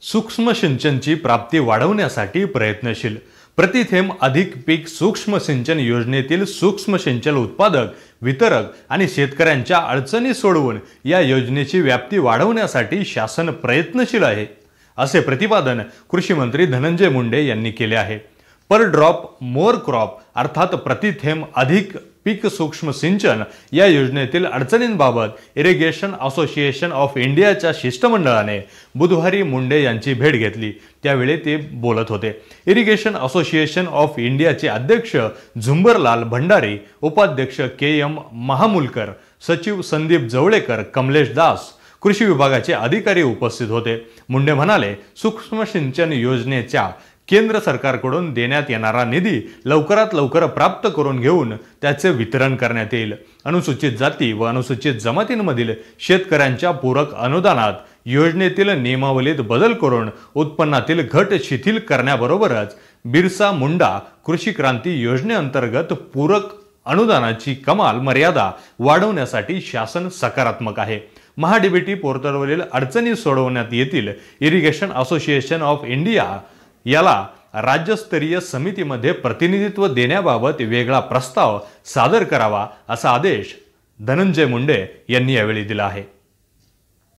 सूक्ष्म सिंचनची प्राप्ती वाढवण्यासाठी प्रयत्नशील। प्रतिथेंब अधिक पीक सूक्ष्म सिंचन योजनेतील सूक्ष्म सिंचन उत्पादक, वितरक आणि शेतकऱ्यांच्या अडचणी सोडवून या योजनेची व्याप्ती वाढवण्यासाठी शासन प्रयत्नशील आहे, असे प्रतिपादन कृषी मंत्री धनंजय मुंडे यांनी केले आहे। पर ड्रॉप मोर क्रॉप अर्थात प्रतिथेंब अधिक पीक सूक्ष्म सिंचन या योजनेतील अडचणींबाबत इरिगेशन असोसिएशन ऑफ इंडियाच्या शिष्टमंडळाने बुधवारी मुंडे यांची भेट घेतली। त्यावेळी ते बोलत होते। इरिगेशन असोसिएशन ऑफ इंडियाचे अध्यक्ष झुंबरलाल भंडारी, उपाध्यक्ष के.एम. महामुलकर, सचिव संदीप जवळेकर, कमलेश दास, कृषी विभागाचे अधिकारी उपस्थित होते। मुंडे म्हणाले, सूक्ष्म सिंचन योजनेच्या केंद्र सरकारकडून देण्यात येणारा निधी लवकरात लवकर प्राप्त करून घेऊन त्याचे वितरण करण्यात येईल। अनुसूचित जाती व अनुसूचित जमातींमधील शेतकऱ्यांच्या पूरक अनुदानात योजनेतील नियमावलीत बदल करून उत्पन्नातील घट शिथिल करण्याबरोबरच बिरसा मुंडा कृषी क्रांती योजनेअंतर्गत पूरक अनुदानाची कमाल मर्यादा वाढवण्यासाठी शासन सकारात्मक आहे। महाडीबीटी पोर्टलवरील अडचणी सोडवण्यात येतील। इरिगेशन असोसिएशन ऑफ इंडिया याला राज्यस्तरीय समितीमध्ये प्रतिनिधित्व देण्याबाबत वेगळा प्रस्ताव सादर करावा, असा आदेश धनंजय मुंडे यांनी यावेळी दिला आहे।